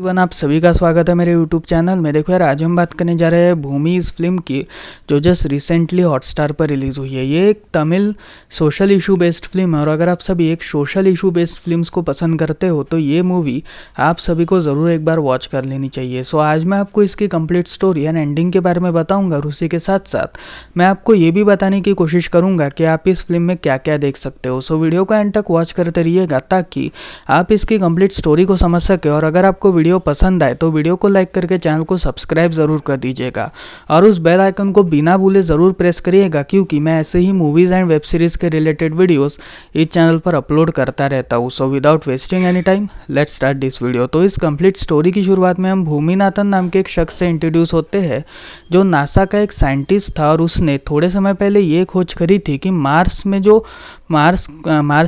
One आप सभी का स्वागत है मेरे यूट्यूब चैनल में। देखो यार, आज हम बात करने जा रहे हैं भूमि इस फिल्म की, जो जस्ट रिसेंटली हॉटस्टार पर रिलीज़ हुई है। ये एक Tamil social issue based film है और अगर आप सभी एक सोशल इशू बेस्ड फिल्म्स को पसंद करते हो तो ये मूवी आप सभी को ज़रूर एक बार वॉच कर लेनी चाहिए। सो आज मैं आपको इसकी कंप्लीट स्टोरी एंड एंडिंग के बारे में बताऊँगा और उसी के साथ साथ मैं आपको ये भी बताने की कोशिश करूँगा कि आप इस फिल्म में क्या क्या देख सकते हो। सो वीडियो को एंड तक वॉच करते रहिएगा ताकि आप इसकी कंप्लीट स्टोरी को समझ सके। और अगर आपको वीडियो पसंद आए तो वीडियो को लाइक करके चैनल को सब्सक्राइब जरूर कर दीजिएगा और उस बेल आइकन को बिना भूले जरूर प्रेस करिएगा, क्योंकि मैं ऐसे ही मूवीज एंड वेब सीरीज के रिलेटेड वीडियोस इस चैनल पर अपलोड करता रहता हूँ। So without wasting any time let's start this video. तो इस कंप्लीट स्टोरी की शुरुआत में हम भूमिनाथन नाम के एक शख्स से इंट्रोड्यूस होते हैं जो नासा का एक साइंटिस्ट था और उसने थोड़े समय पहले ये खोज करी थी कि मार्स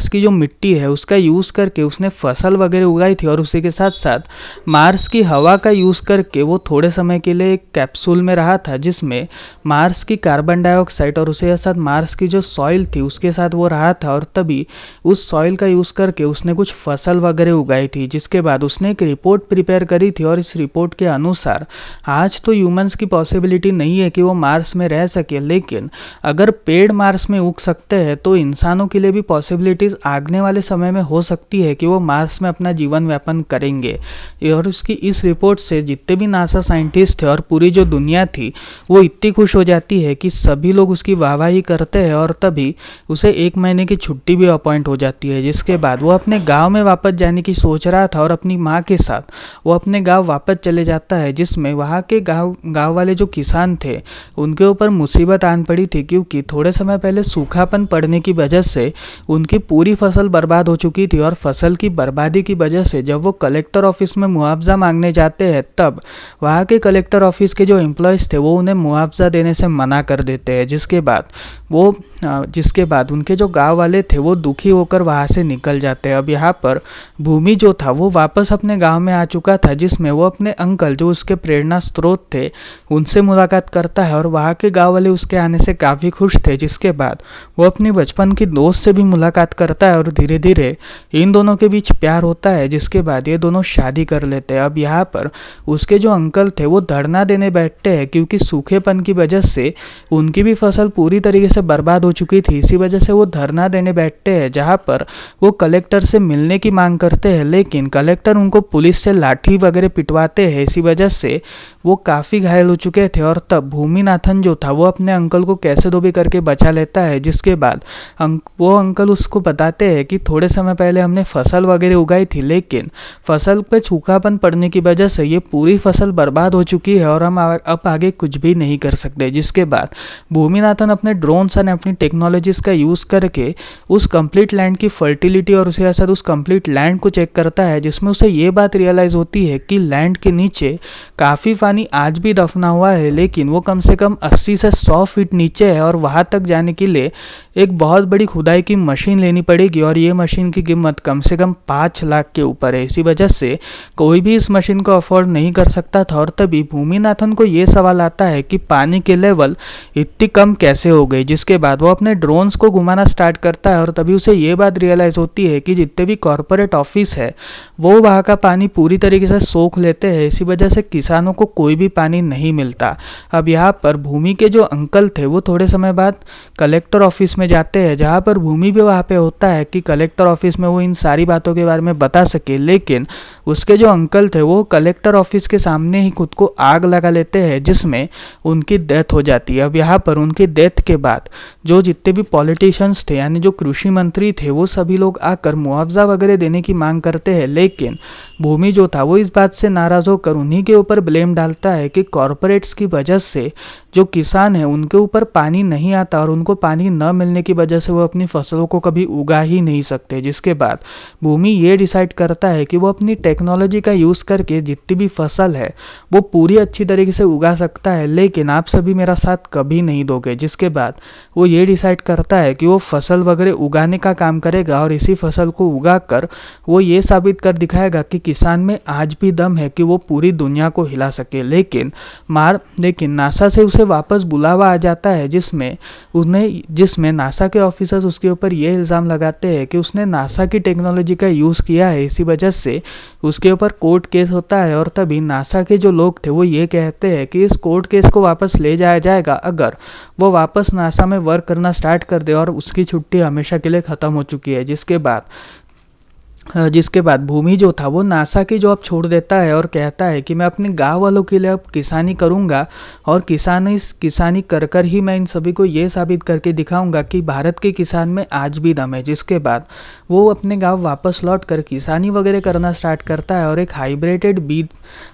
की जो मिट्टी है उसका यूज़ करके उसने फसल वगैरह उगाई थी और उसी के साथ साथ मार्स की हवा का यूज़ करके वो थोड़े समय के लिए एक कैप्सूल में रहा था जिसमें मार्स की कार्बन डाइऑक्साइड और उसके साथ मार्स की जो सॉइल थी उसके साथ वो रहा था और तभी उस सॉइल का यूज़ करके उसने कुछ फसल वगैरह उगाई थी। जिसके बाद उसने एक रिपोर्ट प्रिपेयर करी थी और इस रिपोर्ट के अनुसार आज तो ह्यूमंस की पॉसिबिलिटी नहीं है कि वो मार्स में रह सके, लेकिन अगर पेड़ मार्स में उग सकते हैं तो इंसानों के लिए भी पॉसिबिलिटीज आगने वाले समय में हो सकती है कि वो मार्स में अपना जीवन यापन करेंगे। और उसकी इस रिपोर्ट से जितने भी नासा साइंटिस्ट थे और पूरी जो दुनिया थी वो इतनी खुश हो जाती है कि सभी लोग उसकी वाहवाही करते हैं और तभी उसे 1 महीने की छुट्टी भी अपॉइंट हो जाती है। जिसके बाद वो अपने गांव में वापस जाने की सोच रहा था और अपनी माँ के साथ वो अपने गांव वापस चले जाता है, जिसमें वहाँ के गाँव वाले जो किसान थे उनके ऊपर मुसीबत आन पड़ी थी, क्योंकि थोड़े समय पहले सूखापन पड़ने की वजह से उनकी पूरी फसल बर्बाद हो चुकी थी। और फसल की बर्बादी की वजह से जब वो कलेक्टर ऑफिस में मुआवजा मांगने जाते हैं तब वहाँ के कलेक्टर ऑफिस के जो एम्प्लॉयज़ थे वो उन्हें मुआवजा देने से मना कर देते हैं। जिसके बाद उनके जो गांव वाले थे वो दुखी होकर वहाँ से निकल जाते हैं। अब यहाँ पर भूमि जो था वो वापस अपने गाँव में आ चुका था, जिसमें वो अपने अंकल जो उसके प्रेरणा स्रोत थे उनसे मुलाकात करता है और वहाँ के गाँव वाले उसके आने से काफ़ी खुश थे। जिसके बाद वो अपनी बचपन की दोस्त से भी मुलाकात करता है और धीरे धीरे इन दोनों के बीच प्यार होता है। जिसके बाद ये दोनों शादी कर लेते हैं। अब यहाँ पर उसके जो अंकल थे वो धरना देने बैठते हैं, क्योंकि सूखेपन की वजह से उनकी भी फसल पूरी तरीके से बर्बाद हो चुकी थी। इसी वजह से वो धरना देने बैठते हैं, जहाँ पर वो कलेक्टर से मिलने की मांग करते हैं, लेकिन कलेक्टर उनको पुलिस से लाठी वगैरह पिटवाते हैं। इसी वजह से वो काफ़ी घायल हो चुके थे और तब भूमिनाथन जो था वो अपने अंकल को कैसे तो भी करके बचा लेता है। जिसके बाद वो अंकल उसको बताते हैं कि थोड़े समय पहले हमने फसल वगैरह उगाई थी, लेकिन फसल पे सूखापन पड़ने की वजह से ये पूरी फसल बर्बाद हो चुकी है और हम अब आगे कुछ भी नहीं कर सकते। जिसके बाद भूमिनाथन अपने ड्रोन्स और अपनी टेक्नोलॉजीज का यूज़ करके उस कंप्लीट लैंड की फर्टिलिटी और उसके साथ उस कंप्लीट लैंड को चेक करता है, जिसमें उसे ये बात रियलाइज़ होती है कि लैंड के नीचे काफ़ी पानी आज भी दफना हुआ है, लेकिन वो कम से कम 80 से 100 फीट नीचे है और वहाँ तक जाने के लिए एक बहुत बड़ी खुदाई की मशीन लेनी पड़ेगी और ये मशीन की कीमत कम से कम 5 लाख के ऊपर है। इसी वजह से कोई भी इस मशीन को अफोर्ड नहीं कर सकता था और तभी भूमिनाथन को ये सवाल आता है कि पानी के लेवल इतनी कम कैसे हो गई। जिसके बाद वो अपने ड्रोन्स को घुमाना स्टार्ट करता है और तभी उसे ये बात रियलाइज़ होती है कि जितने भी कॉरपोरेट ऑफिस है वो वहाँ का पानी पूरी तरीके से सोख लेते हैं। इसी वजह से किसानों को कोई भी पानी नहीं मिलता। अब यहाँ पर भूमि के जो अंकल थे वो थोड़े समय बाद कलेक्टर ऑफिस में जाते हैं, जहाँ पर भूमि भी वहाँ पे होता है कि कलेक्टर ऑफिस में वो इन सारी बातों के बारे में बता सके, लेकिन उसके जो अंकल थे वो कलेक्टर ऑफिस के सामने ही खुद को आग लगा लेते हैं, जिसमें उनकी डेथ हो जाती है। अब यहाँ पर उनकी डेथ के बाद जो जितने भी पॉलिटिशियंस थे यानी जो कृषि मंत्री थे वो सभी लोग आकर मुआवजा वगैरह देने की मांग करते हैं, लेकिन भूमि जो था वो इस बात से नाराज होकर उन्हीं के ऊपर ब्लेम डालता है कि कॉरपोरेट्स की वजह से जो किसान है उनके ऊपर पानी नहीं आता और उनको पानी न मिलने की वजह से वो अपनी फसलों को कभी उगा ही नहीं सकते। जिसके बाद भूमि ये डिसाइड करता है कि वो अपनी टेक्नोलॉजी का यूज़ करके जितनी भी फसल है वो पूरी अच्छी तरीके से उगा सकता है, लेकिन आप सभी मेरा साथ कभी नहीं दोगे। जिसके बाद वो ये डिसाइड करता है कि वो फसल वगैरह उगाने का काम करेगा और इसी फसल को उगा कर वो ये साबित कर दिखाएगा कि किसान में आज भी दम है कि वो पूरी दुनिया को हिला सके। लेकिन नासा से उसे वापस बुलावा आ जाता है, जिसमें नासा के ऑफिसर्स उसके ऊपर यह इल्ज़ाम लगाते हैं कि उसने नासा की टेक्नोलॉजी का यूज़ किया है, इसी वजह से उसके ऊपर कोर्ट केस होता है और तभी नासा के जो लोग थे वो ये कहते हैं कि इस कोर्ट केस को वापस ले जाया जाएगा अगर वो वापस नासा में वर्क करना स्टार्ट कर दे और उसकी छुट्टी हमेशा के लिए ख़त्म हो चुकी है। जिसके बाद भूमि जो था वो नासा की जॉब छोड़ देता है और कहता है कि मैं अपने गांव वालों के लिए अब किसानी करूंगा और किसानी कर कर ही मैं इन सभी को ये साबित करके दिखाऊंगा कि भारत के किसान में आज भी दम है। जिसके बाद वो अपने गांव वापस लौट कर किसानी वगैरह करना स्टार्ट करता है और एक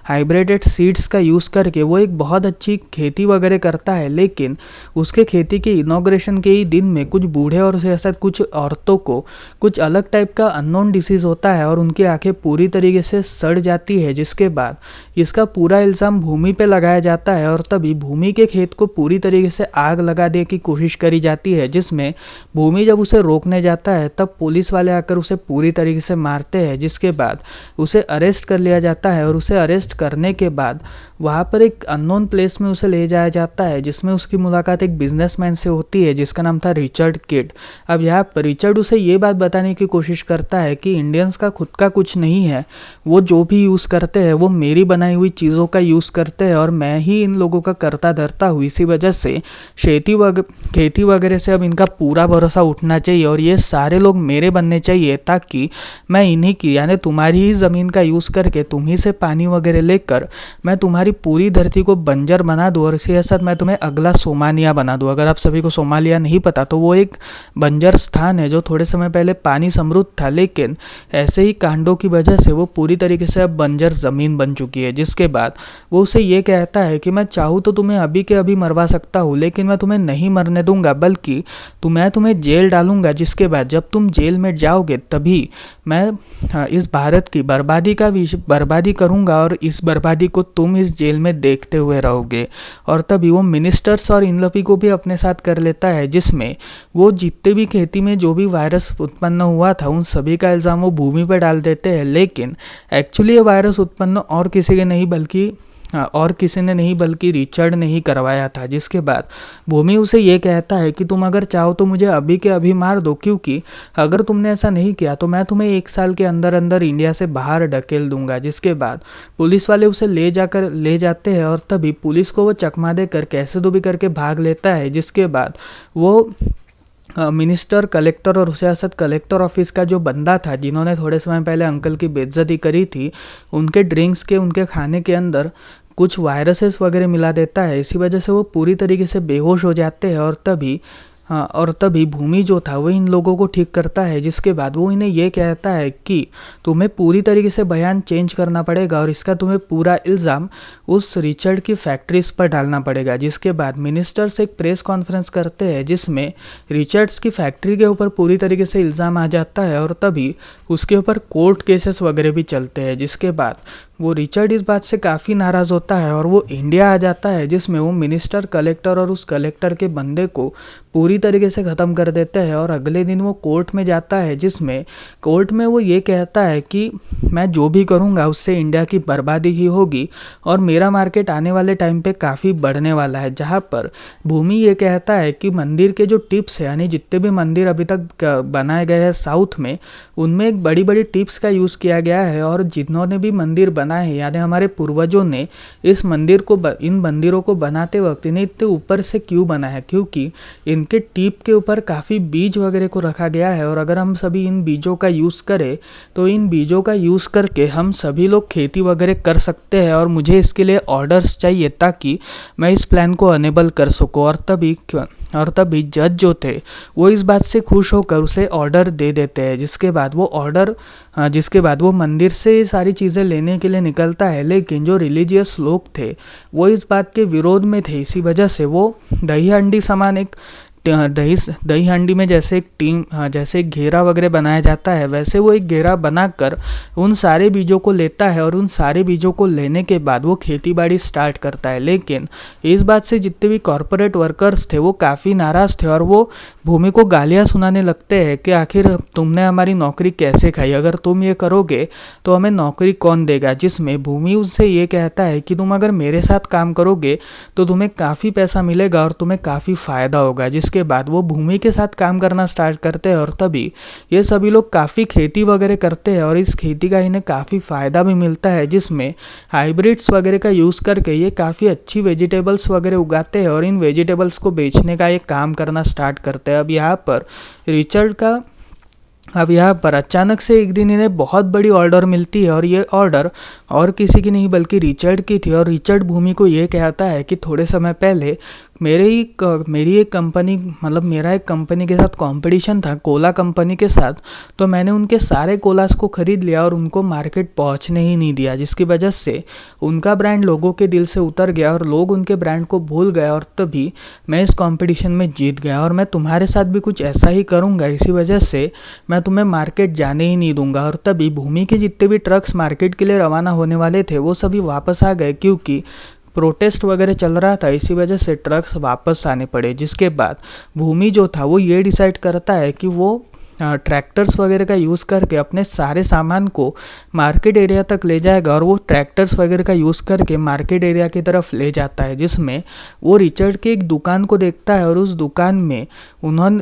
हाइब्रिडेड सीड्स का यूज़ करके वो एक बहुत अच्छी खेती वगैरह करता है। लेकिन उसके खेती के इनॉग्रेशन के ही दिन में कुछ बूढ़े और उसके साथ कुछ औरतों को कुछ अलग टाइप का अननोन डिसीज होता है और उनकी आंखें पूरी तरीके से सड़ जाती है। जिसके बाद इसका पूरा इल्ज़ाम भूमि पे लगाया जाता है और तभी भूमि के खेत को पूरी तरीके से आग लगा देने की कोशिश करी जाती है, जिसमें भूमि जब उसे रोकने जाता है तब पुलिस वाले आकर उसे पूरी तरीके से मारते हैं। जिसके बाद उसे अरेस्ट कर लिया जाता है और उसे अरेस्ट करने के बाद वहाँ पर एक अननोन प्लेस में उसे ले जाया जाता है, जिसमें उसकी मुलाकात एक बिजनेसमैन से होती है जिसका नाम था रिचर्ड किड। अब यहाँ पर रिचर्ड उसे ये बात बताने की कोशिश करता है कि इंडियंस का खुद का कुछ नहीं है, वो जो भी यूज़ करते हैं वो मेरी बनाई हुई चीज़ों का यूज़ करते हैं और मैं ही इन लोगों का करता धरता हूँ। इसी वजह से खेती वगैरह से अब इनका पूरा भरोसा उठना चाहिए और ये सारे लोग मेरे बनने चाहिए ताकि मैं इन्हीं की यानी तुम्हारी ही ज़मीन का यूज़ करके तुम्ही से पानी वगैरह लेकर मैं तुम्हारी पूरी धरती को बंजर बना दूँ और इसके साथ मैं तुम्हें अगला सोमालिया बना दूँ। अगर आप सभी को सोमालिया नहीं पता तो वो एक बंजर स्थान है जो थोड़े समय पहले पानी समृद्ध था, लेकिन ऐसे ही कांडों की वजह से वो पूरी तरीके से अब बंजर ज़मीन बन चुकी है। जिसके बाद वो उसे ये कहता है कि मैं चाहूँ तो तुम्हें अभी के अभी मरवा सकता हूँ, लेकिन मैं तुम्हें नहीं मरने दूंगा बल्कि मैं तुम्हें जेल डालूंगा। जिसके बाद जब तुम जेल में जाओगे तभी मैं इस भारत की बर्बादी करूंगा और इस बर्बादी को तुम इस जेल में देखते हुए रहोगे। और तभी वो मिनिस्टर्स और इन लोगों को भी अपने साथ कर लेता है, जिसमें वो जितने भी खेती में जो भी वायरस उत्पन्न हुआ था उन सभी का इल्ज़ाम वो भूमि पर डाल देते हैं। लेकिन एक्चुअली ये वायरस उत्पन्न और किसी ने नहीं बल्कि रिचर्ड ने ही करवाया था। जिसके बाद भूमि उसे ये कहता है कि तुम अगर चाहो तो मुझे अभी के अभी मार दो, क्योंकि अगर तुमने ऐसा नहीं किया तो मैं तुम्हें 1 साल के अंदर अंदर इंडिया से बाहर ढकेल दूंगा। जिसके बाद पुलिस वाले उसे ले जाते हैं और तभी पुलिस को वो चकमा देकर कैसे तो भी करके भाग लेता है। जिसके बाद वो मिनिस्टर, कलेक्टर और उसके साथ कलेक्टर ऑफिस का जो बंदा था जिन्होंने थोड़े समय पहले अंकल की बेइज्जती करी थी, उनके खाने के अंदर कुछ वायरसेस वगैरह मिला देता है। इसी वजह से वो पूरी तरीके से बेहोश हो जाते हैं और तभी भूमि जो था वो इन लोगों को ठीक करता है। जिसके बाद वो इन्हें ये कहता है कि तुम्हें पूरी तरीके से बयान चेंज करना पड़ेगा और इसका तुम्हें पूरा इल्ज़ाम उस रिचर्ड की फैक्ट्रीज पर डालना पड़ेगा। जिसके बाद मिनिस्टर्स एक प्रेस कॉन्फ्रेंस करते हैं जिसमें रिचर्ड्स की फैक्ट्री के ऊपर पूरी तरीके से इल्ज़ाम आ जाता है और तभी उसके ऊपर कोर्ट केसेस वगैरह भी चलते हैं। जिसके बाद वो रिचर्ड इस बात से काफ़ी नाराज़ होता है और वो इंडिया आ जाता है, जिसमें वो मिनिस्टर, कलेक्टर और उस कलेक्टर के बंदे को पूरी तरीके से ख़त्म कर देते हैं। और अगले दिन वो कोर्ट में जाता है, जिसमें कोर्ट में वो ये कहता है कि मैं जो भी करूँगा उससे इंडिया की बर्बादी ही होगी और मेरा मार्केट आने वाले टाइम पे काफ़ी बढ़ने वाला है। जहाँ पर भूमि ये कहता है कि मंदिर के जो टिप्स है यानी जितने भी मंदिर अभी तक बनाए गए हैं साउथ में, उनमें एक बड़ी बड़ी टिप्स का यूज़ किया गया है और जिन्होंने भी मंदिर बनाए हैं यानी हमारे पूर्वजों ने इन मंदिरों को बनाते वक्त इन्हें इतने ऊपर से क्यों बनाया, क्योंकि इनके टीप के ऊपर काफ़ी बीज वगैरह को रखा गया है और अगर हम सभी इन बीजों का यूज़ करें तो इन बीजों का यूज़ करके हम सभी लोग खेती वगैरह कर सकते हैं और मुझे इसके लिए ऑर्डर्स चाहिए ताकि मैं इस प्लान को अनेबल कर सकूँ। और तभी जज जो थे वो इस बात से खुश होकर उसे ऑर्डर दे देते हैं। जिसके बाद वो मंदिर से सारी चीज़ें लेने के लिए निकलता है, लेकिन जो रिलीजियस लोग थे वो इस बात के विरोध में थे। इसी वजह से वो दही हंडी समान एक दही हांडी में जैसे एक घेरा वगैरह बनाया जाता है, वैसे वो एक घेरा बनाकर उन सारे बीजों को लेता है और उन सारे बीजों को लेने के बाद वो खेती बाड़ी स्टार्ट करता है। लेकिन इस बात से जितने भी कॉरपोरेट वर्कर्स थे वो काफ़ी नाराज़ थे और वो भूमि को गालियाँ सुनाने लगते हैं कि आखिर तुमने हमारी नौकरी कैसे खाई, अगर तुम ये करोगे तो हमें नौकरी कौन देगा। जिसमें भूमि उससे ये कहता है कि तुम अगर मेरे साथ काम करोगे तो तुम्हें काफ़ी पैसा मिलेगा और तुम्हें काफ़ी फ़ायदा होगा। जिसके जिसके बाद वो भूमि के साथ काम करना स्टार्ट करते हैं और तभी ये सभी लोग काफ़ी खेती वगैरह करते हैं और इस खेती का इन्हें काफ़ी फ़ायदा भी मिलता है, जिसमें हाइब्रिड्स वगैरह का यूज़ करके ये काफ़ी अच्छी वेजिटेबल्स वगैरह उगाते हैं और इन वेजिटेबल्स को बेचने का ये काम करना स्टार्ट करते हैं। अब यहाँ पर अचानक से एक दिन इन्हें बहुत बड़ी ऑर्डर मिलती है और ये ऑर्डर और किसी की नहीं बल्कि रिचर्ड की थी। और रिचर्ड भूमि को ये कहता है कि थोड़े समय पहले मेरी एक कंपनी मेरा एक कंपनी के साथ कंपटीशन था, कोला कंपनी के साथ, तो मैंने उनके सारे कोलास को खरीद लिया और उनको मार्केट पहुंचने ही नहीं दिया, जिसकी वजह से उनका ब्रांड लोगों के दिल से उतर गया और लोग उनके ब्रांड को भूल गए और तभी मैं इस कंपटीशन में जीत गया। और मैं तुम्हारे साथ भी कुछ ऐसा ही करूंगा, इसी वजह से मैं तुम्हें मार्केट जाने ही नहीं दूंगा। और तभी भूमि के जितने भी ट्रक्स मार्केट के लिए रवाना होने वाले थे वो सभी वापस आ गए, क्योंकि प्रोटेस्ट वगैरह चल रहा था, इसी वजह से ट्रक्स वापस आने पड़े। जिसके बाद भूमि जो था वो ये डिसाइड करता है कि वो ट्रैक्टर्स वगैरह का यूज़ करके अपने सारे सामान को मार्केट एरिया तक ले जाएगा और वो ट्रैक्टर्स वगैरह का यूज़ करके मार्केट एरिया की तरफ ले जाता है, जिसमें वो रिचर्ड के एक दुकान को देखता है और उस दुकान में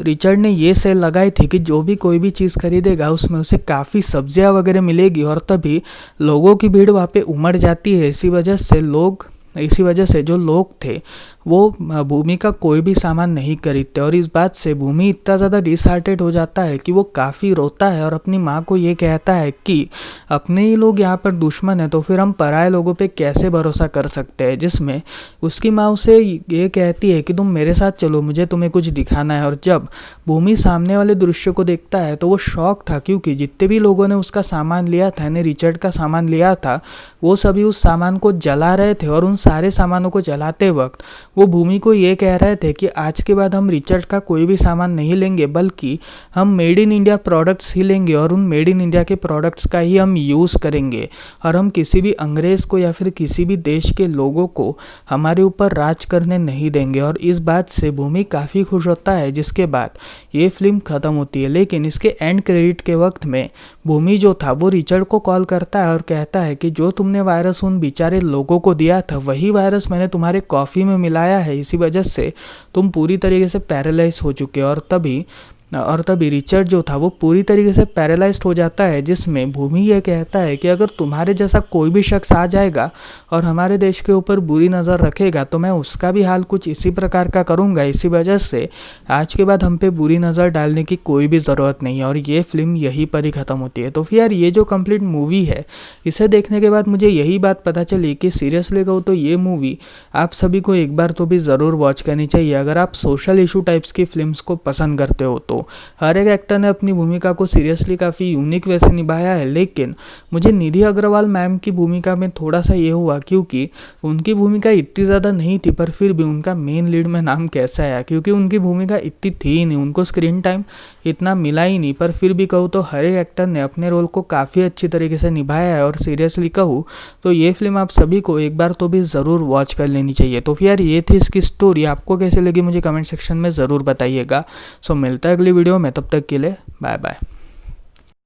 रिचर्ड ने ये सेल लगाई थी कि जो भी कोई भी चीज़ खरीदेगा उसमें उसे काफ़ी सब्जियां वगैरह मिलेगी। और तभी लोगों की भीड़ वहाँ पे उमड़ जाती है, इसी वजह से जो लोग थे वो भूमि का कोई भी सामान नहीं खरीदते। और इस बात से भूमि इतना ज़्यादा डिसहार्टेड हो जाता है कि वो काफ़ी रोता है और अपनी माँ को ये कहता है कि अपने ही लोग यहाँ पर दुश्मन है तो फिर हम पराये लोगों पे कैसे भरोसा कर सकते हैं। जिसमें उसकी माँ उसे ये कहती है कि तुम मेरे साथ चलो, मुझे तुम्हें कुछ दिखाना है। और जब भूमि सामने वाले दृश्य को देखता है तो वो शॉक था, क्योंकि जितने भी लोगों ने उसका सामान लिया था, यानी रिचर्ड का सामान लिया था, वो सभी उस सामान को जला रहे थे। और उन सारे सामानों को जलाते वक्त वो भूमि को ये कह रहे थे कि आज के बाद हम रिचर्ड का कोई भी सामान नहीं लेंगे, बल्कि हम मेड इन इंडिया प्रोडक्ट्स ही लेंगे और उन मेड इन इंडिया के प्रोडक्ट्स का ही हम यूज़ करेंगे। और हम किसी भी अंग्रेज़ को या फिर किसी भी देश के लोगों को हमारे ऊपर राज करने नहीं देंगे। और इस बात से भूमि काफ़ी खुश होता है। जिसके बाद ये फिल्म ख़त्म होती है। लेकिन इसके एंड क्रेडिट के वक्त में भूमि जो था वो रिचर्ड को कॉल करता है और कहता है कि जो तुमने वायरस उन बेचारे लोगों को दिया था वही वायरस मैंने तुम्हारे कॉफ़ी में मिलाया है, इसी वजह से तुम पूरी तरीके से पैरालाइज हो चुके हो। और तभी रिचर्ड जो था वो पूरी तरीके से पैरालाइज्ड हो जाता है, जिसमें भूमि ये कहता है कि अगर तुम्हारे जैसा कोई भी शख्स आ जाएगा और हमारे देश के ऊपर बुरी नज़र रखेगा तो मैं उसका भी हाल कुछ इसी प्रकार का करूँगा। इसी वजह से आज के बाद हम पे बुरी नज़र डालने की कोई भी ज़रूरत नहीं है। और ये फिल्म यहीं पर ही ख़त्म होती है। तो फिर यार ये जो कंप्लीट मूवी है, इसे देखने के बाद मुझे यही बात पता चली कि सीरियसली कहूँ तो ये मूवी आप सभी को एक बार तो भी ज़रूर वॉच करनी चाहिए, अगर आप सोशल इशू टाइप्स की फिल्म्स को पसंद करते हो तो। हर एक एक्टर ने अपनी भूमिका को सीरियसली काफ़ी यूनिक वे से निभाया है, लेकिन मुझे निधि अग्रवाल मैम की भूमिका में थोड़ा सा ये हुआ, क्योंकि उनकी भूमिका इतनी ज़्यादा नहीं थी पर फिर भी उनका मेन लीड में नाम कैसे आया, क्योंकि उनकी भूमिका इतनी थी ही नहीं, उनको स्क्रीन टाइम इतना मिला ही नहीं। पर फिर भी कहूँ तो हर एक एक्टर ने अपने रोल को काफ़ी अच्छी तरीके से निभाया है। और सीरियसली कहूँ तो ये फिल्म आप सभी को एक बार तो भी ज़रूर वॉच कर लेनी चाहिए। तो फिर यार ये थी इसकी स्टोरी, आपको कैसे लगी मुझे कमेंट सेक्शन में ज़रूर बताइएगा। सो मिलता है अगली वीडियो में, तब तक के लिए बाय बाय।